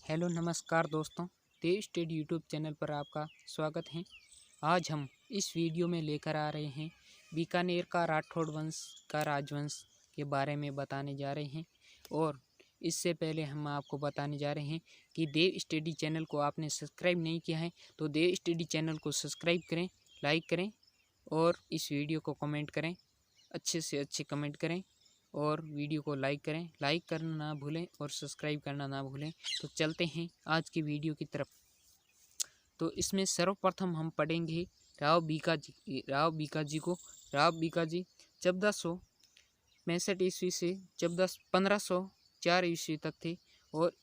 Hello नमस्कार दोस्तों, देव state YouTube channel पर आपका स्वागत है। आज हम इस वीडियो में लेकर आ रहे हैं बीकानेर का राठौड़ वंश का राजवंश के बारे में बताने जा रहे हैं। और इससे पहले हम आपको बताने जा रहे हैं कि देव स्टडी चैनल को आपने सब्सक्राइब नहीं किया है तो देव स्टडी चैनल को सब्सक्राइब करें, लाइक करें और इस वीडियो को कमेंट करें, अच्छे से अच्छे कमेंट करें और वीडियो को लाइक करें। लाइक करना ना भूलें और सब्सक्राइब करना ना भूलें। तो चलते हैं आज की वीडियो की तरफ। तो इसमें सर्वप्रथम हम पढ़ेंगे राव बीकाजी को। राव बीकाजी 1465 ईस्वी से 1504 ईस्वी तक थे और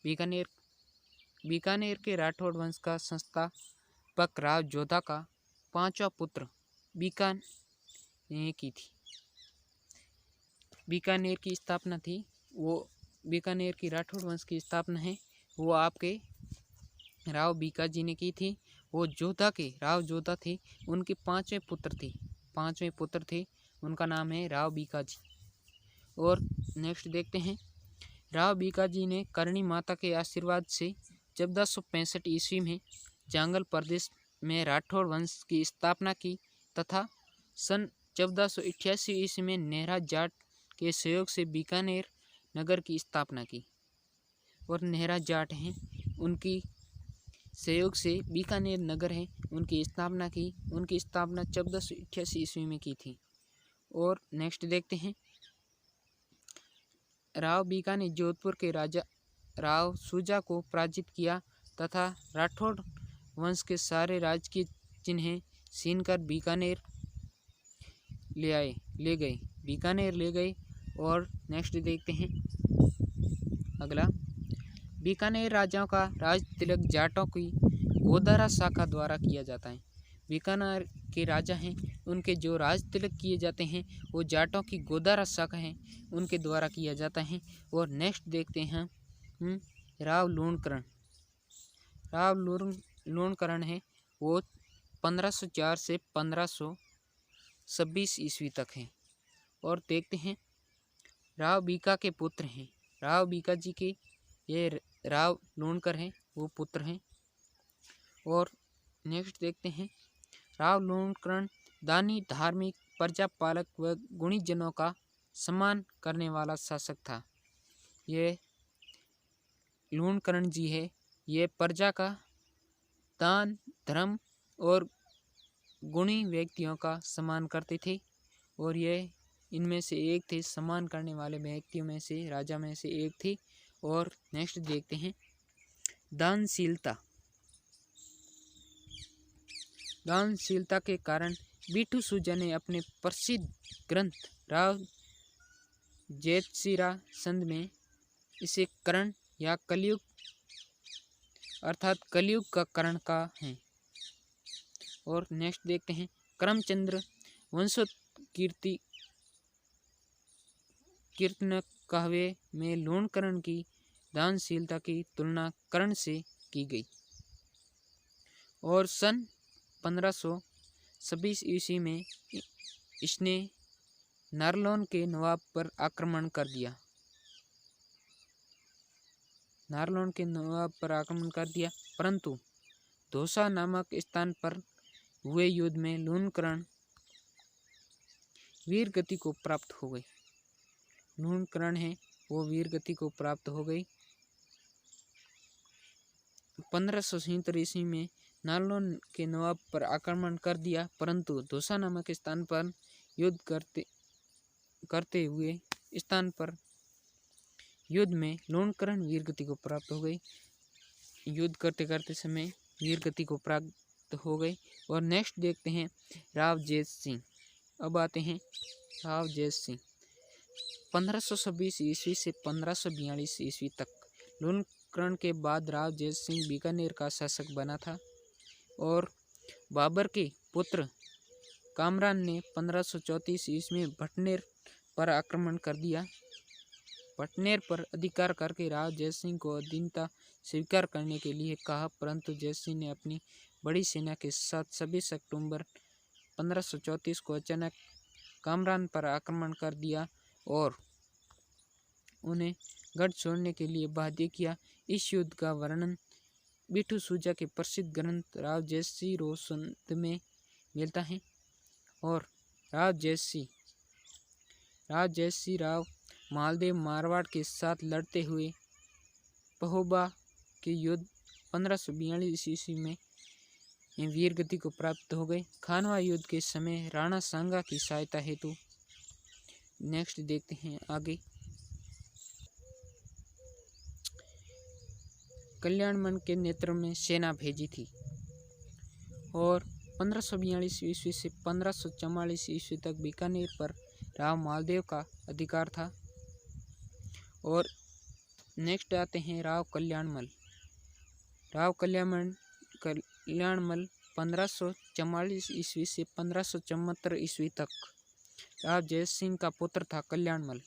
बीकानेर के राठौड़ वंश का संस्थापक राव जोधा का 5वां पुत्र बीकानेर की थी। बीकानेर की स्थापना थी, वो बीकानेर की राठौड़ वंश की स्थापना है वो आपके राव बीकाजी ने की थी। वो राव जोधा थे, उनके 5वें पुत्र थे, उनका नाम है राव बीकाजी। और नेक्स्ट देखते हैं, राव बीकाजी ने करणी माता के आशीर्वाद से 1465 ईस्वी में जांगल प्रदेश में राठौड़ वंश की स्थापना की तथा सन 1488 ईस्वी में नेहरा जाट के सहयोग से बीकानेर नगर की स्थापना की। और नेहरा जाट हैं, उनकी सहयोग से बीकानेर नगर है उनकी स्थापना की। उनकी स्थापना 1488 ईस्वी में की थी। और नेक्स्ट देखते हैं, राव बीका ने जोधपुर के राजा राव सूजा को पराजित किया तथा राठौड़ वंश के सारे राजकीय चिन्ह छीनकर बीकानेर ले गए। और नेक्स्ट देखते हैं अगला, बीकानेर राजाओं का राज तिलक जाटों की गोदारा शाखा द्वारा किया जाता है। बीकानेर के राजा हैं, उनके जो राज तिलक किए जाते हैं वो जाटों की गोदारा शाखा है, उनके द्वारा किया जाता है। और नेक्स्ट देखते हैं राव लूणकरण है, वो 1504 से 1526 ईस्वी तक है। और देखते हैं, राव बीका के पुत्र हैं, राव बीका जी के ये राव लूणकर हैं, वो पुत्र हैं। और नेक्स्ट देखते हैं, राव लूणकरण दानी, धार्मिक, प्रजापालक व गुणीजनों का सम्मान करने वाला शासक था। ये लूणकरण जी है, ये प्रजा का दान, धर्म और गुणी व्यक्तियों का सम्मान करते थे और ये इनमें से एक थे, सम्मान करने वाले व्यक्तियों में से, राजा में से एक थे। और नेक्स्ट देखते हैं, दानशीलता के कारण बीटू सूजा ने अपने प्रसिद्ध ग्रंथ राव जैतसिरा संध में इसे करण या कलयुग अर्थात कलयुग का करण का है। और नेक्स्ट देखते हैं, करमचंद्र कीर्तन कहवे में लूणकरण की दानशीलता की तुलना कर्ण से की गई। और सन 1526 ईस्वी में इसने नारनौल के नवाब पर आक्रमण कर दिया। परंतु धौसा नामक स्थान पर हुए युद्ध में लूणकरण वीर गति को प्राप्त हो गई। लूणकरण है वो वीर गति को प्राप्त हो गई। 1577 ईस्वी में नारनौल के नवाब पर आक्रमण कर दिया, परंतु धौसा नामक स्थान पर युद्ध करते हुए स्थान पर युद्ध में लूणकरण वीर गति को प्राप्त हो गई। युद्ध करते समय वीर गति को प्राप्त हो गई। और नेक्स्ट देखते हैं, राव जैत सिंह। अब आते हैं राव जैत सिंह 1526 ईस्वी से 1542 ईस्वी तक। लूणकरण के बाद राव जैत सिंह बीकानेर का शासक बना था। और बाबर के पुत्र कामरान ने 1534 ईस्वी में भटनेर पर आक्रमण कर दिया। भटनेर पर अधिकार करके राव जैत सिंह को अधीनता स्वीकार करने के लिए कहा, परंतु जैत सिंह ने अपनी बड़ी सेना के साथ 26 अक्टूबर 1534 को अचानक कामरान पर आक्रमण कर दिया और उन्हें गढ़ छोड़ने के लिए बाध्य किया। इस युद्ध का वर्णन बिट्टू सूजा के प्रसिद्ध ग्रंथ राव जयसिंह रोसंत में मिलता है। और राव जयसिंह राव मालदेव मारवाड़ के साथ लड़ते हुए पहोबा के युद्ध 1542 ईस्वी में वीर गति को प्राप्त हो गए। खानवा युद्ध के समय राणा सांगा की सहायता हेतु नेक्स्ट देखते हैं आगे। कल्याणमल के नेतृत्व में सेना भेजी थी और 1542 ईस्वी से 1544 ईस्वी तक बीकानेर पर राव मालदेव का अधिकार था। और नेक्स्ट आते हैं राव कल्याणमल। राव कल्याणमल 1544 ईस्वी से 1574 ईस्वी तक राव जयसिंह का पुत्र था कल्याणमल।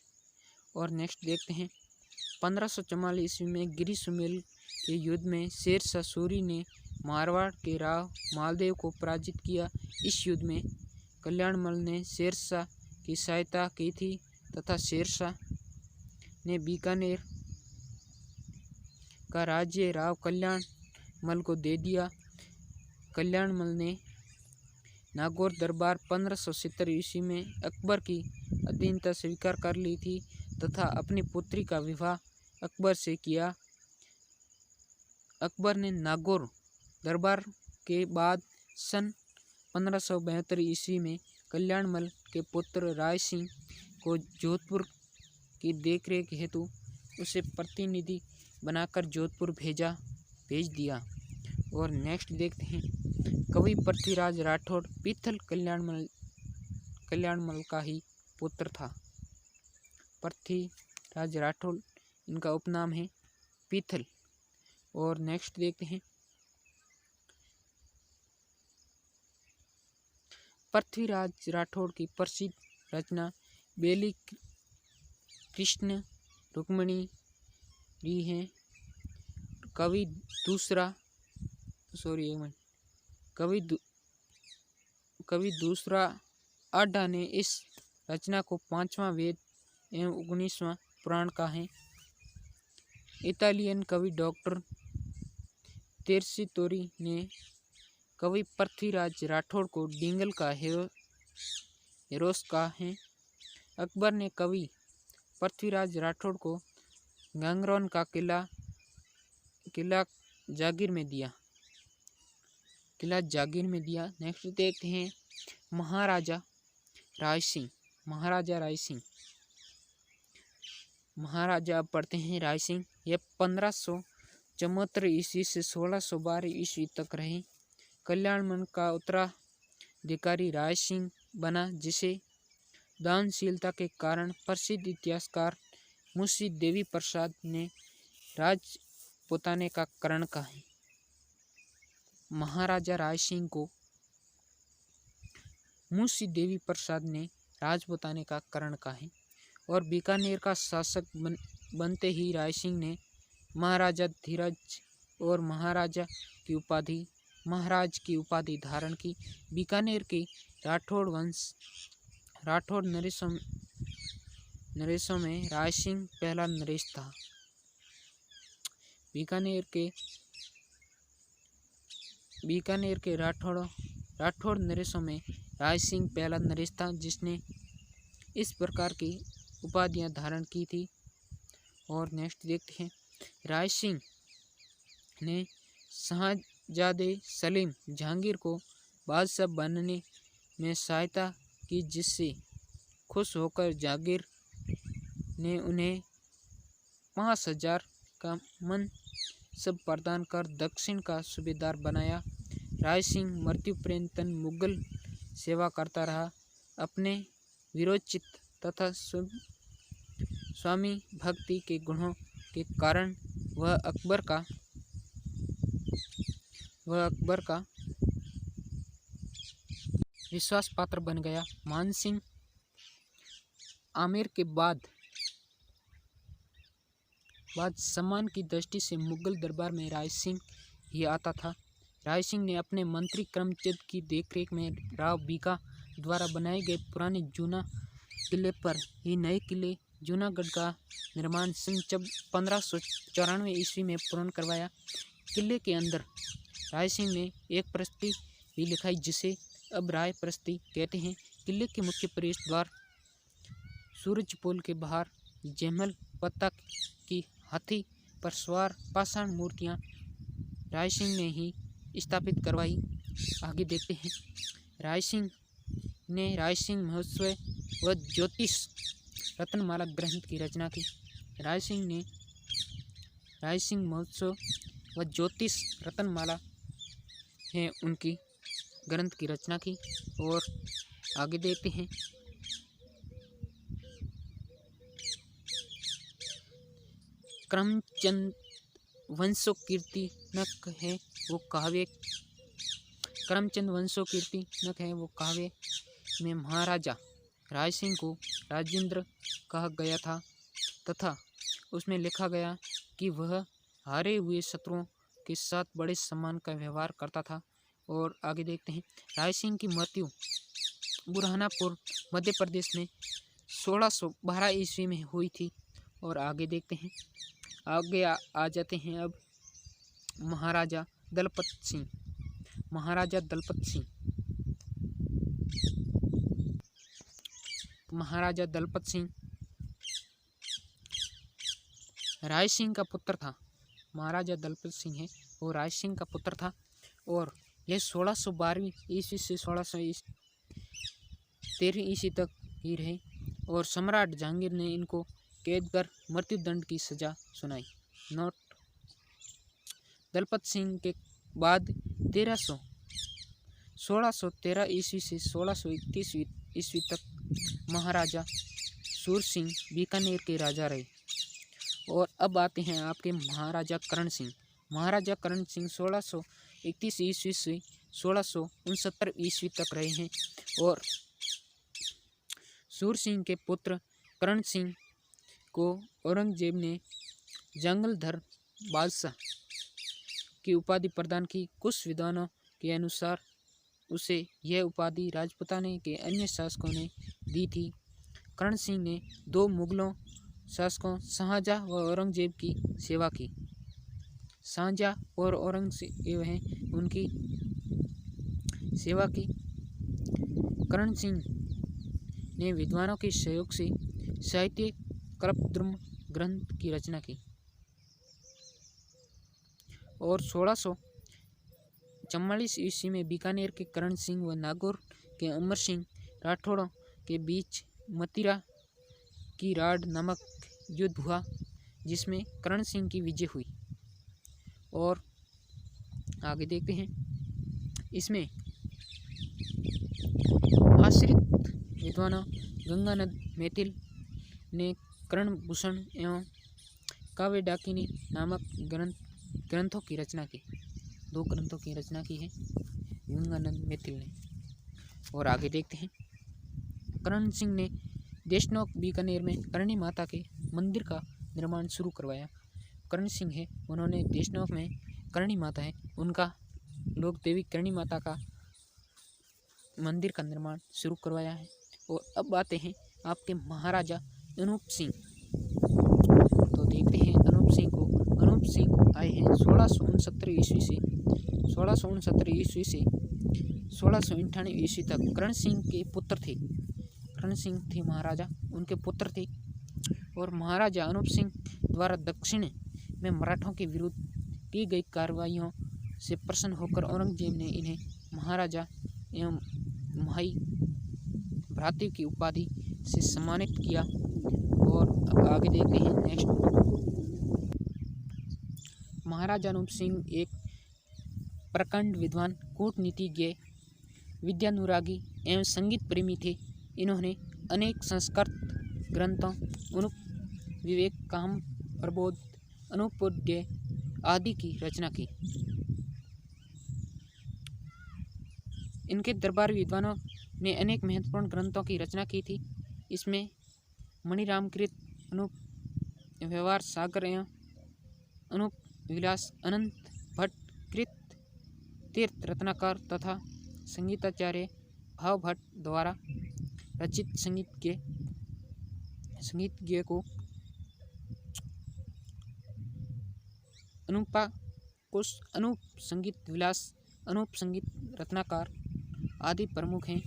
और नेक्स्ट देखते हैं 1544 ईस्वी में गिरी सुमेल के युद्ध में शेरशाह सूरी ने मारवाड़ के राव मालदेव को पराजित किया। इस युद्ध में कल्याणमल ने शेरशाह की सहायता की थी तथा शेरशाह ने बीकानेर का राज्य राव कल्याणमल को दे दिया। कल्याणमल ने नागौर दरबार 1570 ईस्वी में अकबर की अधीनता स्वीकार कर ली थी तथा अपनी पुत्री का विवाह अकबर से किया। अकबर ने नागौर दरबार के बाद सन 1572 ईस्वी में कल्याणमल के पुत्र राय सिंह को जोधपुर की देखरेख हेतु उसे प्रतिनिधि बनाकर जोधपुर भेज दिया। और नेक्स्ट देखते हैं कवि पृथ्वीराज राठौड़ पीथल कल्याणमल का ही पुत्र था। पृथ्वीराज राठौड़ इनका उपनाम है पीथल। और नेक्स्ट देखते हैं पृथ्वीराज राठौड़ की प्रसिद्ध रचना बेली कृष्ण रुक्मिणी री है। कवि दूसरा आढ़ा ने इस रचना को 5वां वेद एवं 19वां पुराण का है। इटालियन कवि डॉक्टर तेर्सितोरी ने कवि पृथ्वीराज राठौड़ को डिंगल का हेरोस कहा है। अकबर ने कवि पृथ्वीराज राठौड़ को गंगरौन का किला जागीर में दिया। नेक्स्ट देखते हैं महाराजा राय सिंह। महाराजा पढ़ते हैं राय सिंह। यह 1574 ईस्वी से 1612 ईस्वी तक रहे। कल्याणमल का उत्तराधिकारी राय सिंह बना, जिसे दानशीलता के कारण प्रसिद्ध इतिहासकार मुंशी देवी प्रसाद ने राजपुताने का करण कहा है। महाराजा राय सिंह को मुंशी देवी प्रसाद ने राजपुताने का करण कहा है। और बीकानेर का शासक बनते ही राय सिंह ने महाराजा धीरज और महाराज की उपाधि धारण की। बीकानेर के राठौड़ नरेशों में राय सिंह पहला नरेश था। बीकानेर के राठौड़ नरेशों में राय सिंह पहला नरेश था, जिसने इस प्रकार की उपाधियां धारण की थी। और नेक्स्ट देखते हैं राय सिंह ने शाहजादे सलीम जहांगीर को बादशाह बनने में सहायता की, जिससे खुश होकर जहांगीर ने उन्हें 5000 का मनसब प्रदान कर दक्षिण का सूबेदार बनाया। राय सिंह मृत्युपर्यंत मुगल सेवा करता रहा। अपने वीरोचित तथा स्वामी भक्ति के गुणों के कारण वह अकबर का विश्वास पात्र बन गया। मानसिंह आमेर के बाद सम्मान की दृष्टि से मुगल दरबार में राय सिंह ही आता था। राय सिंह ने अपने मंत्री करमचंद की देखरेख में राव बीका द्वारा बनाए गए पुराने जूना किले पर ही नए किले जूनागढ़ का निर्माण सन 1594 ईस्वी में पूर्ण करवाया। किले के अंदर राय सिंह ने एक प्रस्ती भी लिखाई जिसे अब राय प्रस्ती कहते हैं। किले के मुख्य प्रवेश द्वार सूरजपोल के बाहर जयमल पत्ता की हाथी पर सवार पाषाण मूर्तियां राय सिंह ने ही स्थापित करवाई। आगे देखते हैं। राय सिंह ने राय सिंह महोत्सव व ज्योतिष रत्नमाला ग्रंथ की रचना की। राय सिंह ने राय सिंह महोत्सव व ज्योतिष रत्नमाला है उनकी ग्रंथ की रचना की। और आगे देखते हैं। करमचंद वंशोकीर्तिनक है वो काव्य करमचंद वंशोकीर्तिनक है वो काव्य में महाराजा राय सिंह को राजेंद्र कहा गया था तथा उसमें लिखा गया कि वह हारे हुए शत्रुओं के साथ बड़े सम्मान का व्यवहार करता था। और आगे देखते हैं। राय सिंह की मृत्यु बुरहानापुर मध्य प्रदेश में 1612 ईस्वी में हुई थी। और आगे देखते हैं। आगे आ जाते हैं अब महाराजा दलपत सिंह। महाराजा दलपत सिंह महाराजा दलपत सिंह राय सिंह का पुत्र था। महाराजा दलपत सिंह है वो राय सिंह का पुत्र था और यह 1612 ईस्वी से 1613 ईस्वी तक ही रहे और सम्राट जहांगीर ने इनको कैद कर मृत्युदंड की सजा सुनाई। नोट: दलपत सिंह के बाद 1613 ईस्वी से 1631 ईस्वी तक महाराजा सूर सिंह बीकानेर के राजा रहे। और अब आते हैं आपके महाराजा करण सिंह। महाराजा करण सिंह 1631 ईस्वी से 1669 ईस्वी तक रहे हैं और सूर सिंह के पुत्र करण सिंह को औरंगजेब ने जंगलधर बादशाह की उपाधि प्रदान की। कुछ विद्वानों के अनुसार उसे यह उपाधि राजपुताने के अन्य शासकों ने दी थी। करण सिंह ने 2 मुगलों शासकों शाहजहाँ व औरंगजेब की सेवा की। शाहजहाँ और औरंगजेब हैं उनकी सेवा की। करण सिंह ने विद्वानों के सहयोग से साहित्य कल्पद्रुम ग्रंथ की रचना की और 1644 ईस्वी में बीकानेर के करण सिंह व नागौर के अमर सिंह राठौड़ों के बीच मतिरा की राड नामक युद्ध हुआ जिसमें करण सिंह की विजय हुई। और आगे देखते हैं। इसमें आश्रित विद्वानों गंगानंद मैथिल ने करण भूषण एवं काव्य डाकिनी नामक ग्रंथों की रचना की। 2 ग्रंथों की रचना की है गंगानंद मैथिल ने। और आगे देखते हैं। करण सिंह ने देशनोक बीकानेर में करणी माता के मंदिर का निर्माण शुरू करवाया। करण सिंह है उन्होंने देशनोक में करणी माता है उनका लोक देवी करणी माता का मंदिर का निर्माण शुरू करवाया है। और अब आते हैं आपके महाराजा अनूप सिंह। तो देखते हैं अनूप सिंह को। अनूप सिंह आए हैं 1669 ईस्वी से 1698 ईस्वी तक। करण सिंह के पुत्र थे। करण सिंह थे महाराजा, उनके पुत्र थे। और महाराजा अनूप सिंह द्वारा दक्षिण में मराठों के विरुद्ध की गई कार्रवाइयों से प्रसन्न होकर औरंगजेब ने इन्हें महाराजा एवं महाई भ्रातृ की उपाधि से सम्मानित किया। और अब आगे देखते हैं नेक्स्ट। महाराजा अनूप सिंह एक प्रकांड विद्वान, कूटनीतिज्ञ, विद्यानुरागी एवं संगीत प्रेमी थे। इन्होंने अनेक संस्कृत ग्रंथों अनूप विवेक, काम प्रबोध, अनूपोदय आदि की रचना की। इनके दरबारी विद्वानों ने अनेक महत्वपूर्ण ग्रंथों की रचना की थी। इसमें मणिरामकृत, अनूप व्यवहार सागर एवं अनूप विलास, अनंत भट्ट कृत, तीर्थ रत्नाकर तथा संगीताचार्य भाव भट्ट द्वारा रचित संगीत के संगीतज्ञ को अनुपा कुश, अनूप संगीत विलास, अनूप संगीत रत्नाकर आदि प्रमुख हैं।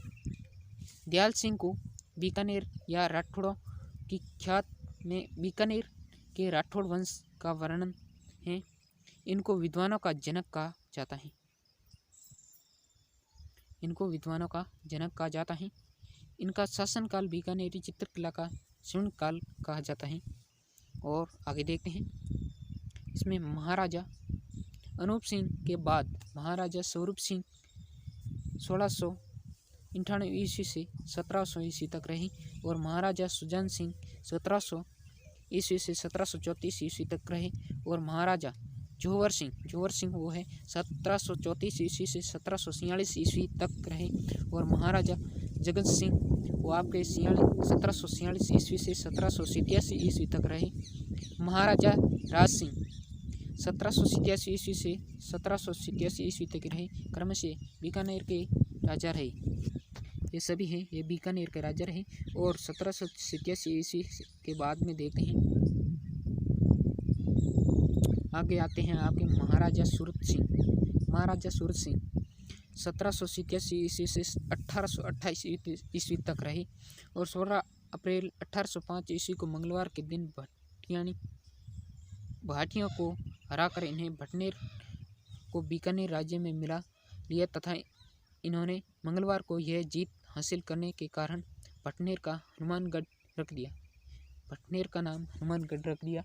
दयाल सिंह को बीकानेर या राठौड़ों की ख्यात में बीकानेर के राठौड़ वंश का वर्णन है। इनको विद्वानों का जनक कहा जाता है। इनका शासनकाल बीकानेरी चित्रकला का स्वर्ण काल कहा जाता है। और आगे देखते हैं, इसमें महाराजा अनूप सिंह के बाद महाराजा स्वरूप सिंह 1698 ईस्वी से 1700 ईस्वी तक रहे और महाराजा सुजान सिंह 1700 ईस्वी से 1734 ईस्वी तक रहे और महाराजा जोहर सिंह वो है 1734 ईस्वी से 1746 ईस्वी तक रहे और महाराजा जगत सिंह वो आपके 1746 ईस्वी से 1787 ईस्वी तक रहे। महाराजा राज सिंह 1787 ईस्वी से 1787 ईस्वी तक रहे, क्रमशः बीकानेर के राजा रहे। ये सभी हैं, ये बीकानेर के राजा रहे। और 1787 ईस्वी के बाद में देखते हैं, आगे आते हैं आपके महाराजा सूरत सिंह 1787 ईस्वी से 1828 ईस्वी तक रहे और 16 अप्रैल 1805 ईस्वी को मंगलवार के दिन भाटियों को हराकर इन्हें भटनेर को बीकानेर राज्य में मिला लिया तथा इन्होंने मंगलवार को यह जीत हासिल करने के कारण भटनेर का नाम हनुमानगढ़ रख दिया।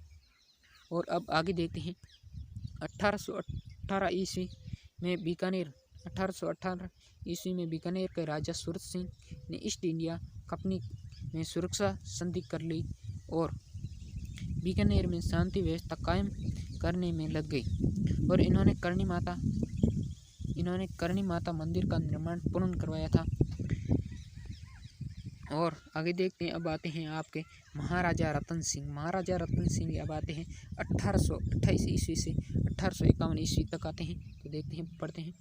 और अब आगे देखते हैं, 1818 ईस्वी में बीकानेर के राजा सूरत सिंह ने ईस्ट इंडिया कंपनी में सुरक्षा संधि कर ली और बीकानेर में शांति व्यवस्था कायम करने में लग गई और इन्होंने करणी माता मंदिर का निर्माण पूर्ण करवाया था। और आगे देखते हैं, अब आते हैं आपके महाराजा रतन सिंह अब आते हैं 1828 ईस्वी से 1851 ईस्वी तक आते हैं। तो देखते हैं, पढ़ते हैं।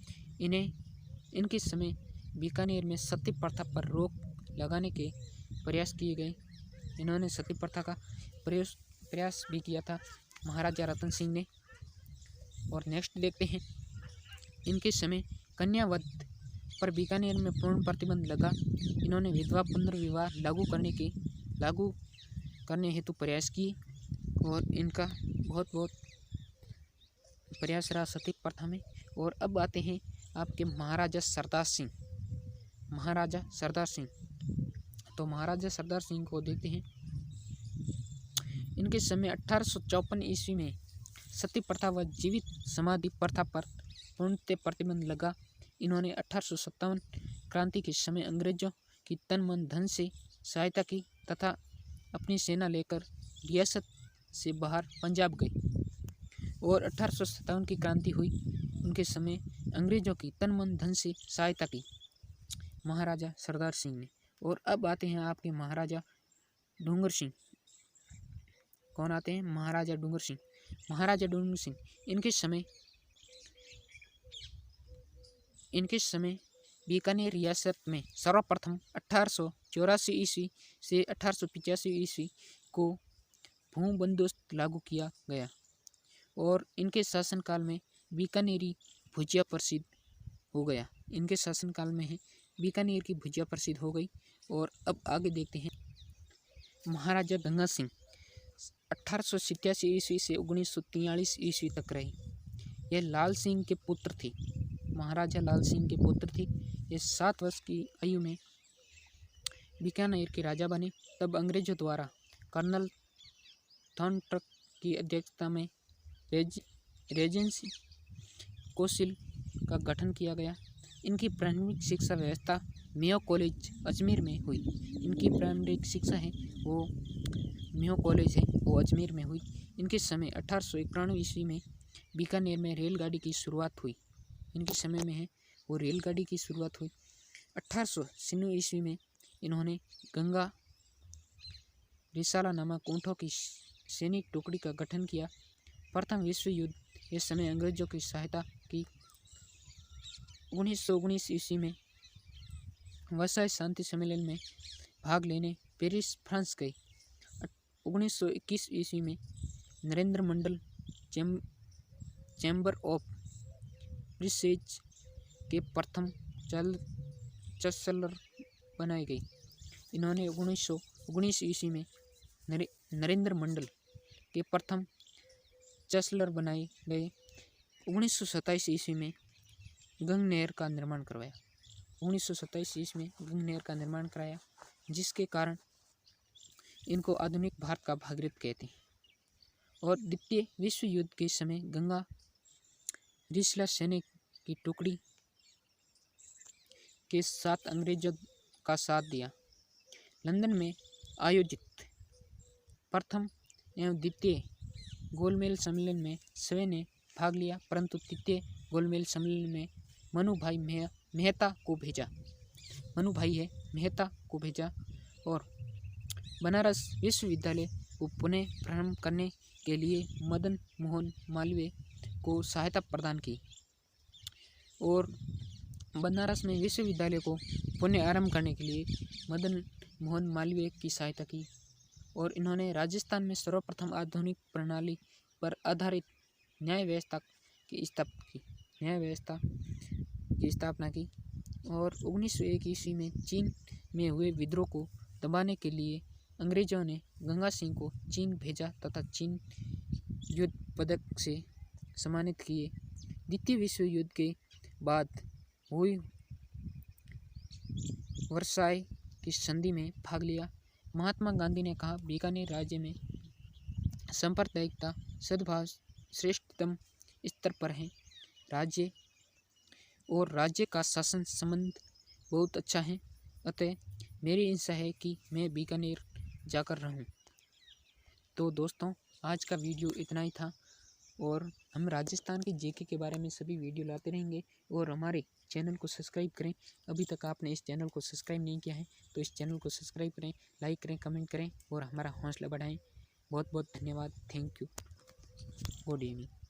इनके समय बीकानेर में सती प्रथा पर रोक लगाने के प्रयास किए गए। इन्होंने सती प्रथा का प्रयास भी किया था महाराजा रतन सिंह ने। और नेक्स्ट देखते हैं, इनके समय कन्यावध पर बीकानेर में पूर्ण प्रतिबंध लगा। इन्होंने विधवा पुनर्विवाह लागू करने हेतु प्रयास किए और इनका बहुत प्रयास रहा सती प्रथा में। और अब आते हैं आपके महाराजा सरदार सिंह। तो महाराजा सरदार सिंह को देखते हैं, इनके समय 1854 ईस्वी में सती प्रथा व जीवित समाधि प्रथा पर पूर्णतः प्रतिबंध लगा। इन्होंने 1857 क्रांति के समय अंग्रेजों की तन मन धन से सहायता की तथा अपनी सेना लेकर रियासत से बाहर पंजाब गए और 1857 की क्रांति हुई। उनके समय अंग्रेजों की तन मन धन से सहायता की महाराजा सरदार सिंह ने। और अब आते हैं आपके महाराजा डूंगर सिंह। कौन आते हैं? महाराजा डूंगर सिंह। इनके समय बीकानेर रियासत में सर्वप्रथम 1884 ईस्वी से 1885 ईस्वी को भू बंदोबस्त लागू किया गया और इनके शासनकाल में बीकानेरी भुजिया प्रसिद्ध हो गया। बीकानेर की भुजिया प्रसिद्ध हो गई। और अब आगे देखते हैं, महाराजा गंगा सिंह 1887 ईस्वी से 1943 ईस्वी तक रहे। यह लाल सिंह के पुत्र थे, महाराजा लाल सिंह के पुत्र थे। ये 7 वर्ष की आयु में बीकानेर के राजा बने। तब अंग्रेजों द्वारा कर्नल थॉर्नटक की अध्यक्षता में रेजेंसी कौंसिल का गठन किया गया। इनकी प्राथमिक शिक्षा व्यवस्था मेयो कॉलेज अजमेर में हुई। इनके समय 1891 ईस्वी में बीकानेर में रेलगाड़ी की शुरुआत हुई। 1896 ईस्वी में इन्होंने गंगा रिसाला नामक ऊँटों की सैनिक टुकड़ी का गठन किया। प्रथम विश्व युद्ध के समय अंग्रेजों की सहायता की। 1919 ईस्वी में वर्साई शांति सम्मेलन में भाग लेने पेरिस फ्रांस गए। 1921 ईस्वी में नरेंद्र मंडल चैम्बर ऑफ रिसर्च के प्रथम चांसलर बनाए गए। इन्होंने 1919 ईस्वी में नरेंद्र मंडल के प्रथम चांसलर बनाए गए। 1927 ईस्वी में गंगा नहर का निर्माण करवाया। 1927 ईस्वी में गंगा नहर का निर्माण कराया, जिसके कारण इनको आधुनिक भारत का भागीरथ कहते हैं। और द्वितीय विश्व युद्ध के समय गंगा रिसला सेना की टुकड़ी के साथ अंग्रेजों का साथ दिया। लंदन में आयोजित प्रथम एवं द्वितीय गोलमेज सम्मेलन में सभी ने भाग लिया, परंतु तृतीय गोलमेज सम्मेलन में मनु भाई मेहता को भेजा और बनारस विश्वविद्यालय को पुनः प्रारंभ करने के लिए मदन मोहन मालवीय को सहायता प्रदान की। और बनारस में विश्वविद्यालय को पुनः आरंभ करने के लिए मदन मोहन मालवीय की सहायता की। और इन्होंने राजस्थान में सर्वप्रथम आधुनिक प्रणाली पर आधारित न्याय व्यवस्था की स्थापना की। और 1901 ईस्वी में चीन में हुए विद्रोह को दबाने के लिए अंग्रेजों ने गंगा सिंह को चीन भेजा तथा चीन युद्ध पदक से सम्मानित किए। द्वितीय विश्व युद्ध के बाद हुई वर्साय की संधि में भाग लिया। महात्मा गांधी ने कहा, बीकानेर राज्य में सांप्रदायिकता सद्भाव श्रेष्ठतम स्तर पर है। राज्य का शासन संबंध बहुत अच्छा है, अतः मेरी इच्छा है कि मैं बीकानेर जाकर रहूं। तो दोस्तों, आज का वीडियो इतना ही था और हम राजस्थान के जेके के बारे में सभी वीडियो लाते रहेंगे। और हमारे चैनल को सब्सक्राइब करें। अभी तक आपने इस चैनल को सब्सक्राइब नहीं किया है तो इस चैनल को सब्सक्राइब करें, लाइक करें, कमेंट करें और हमारा हौसला बढ़ाएं। बहुत बहुत धन्यवाद। Thank you. Good evening.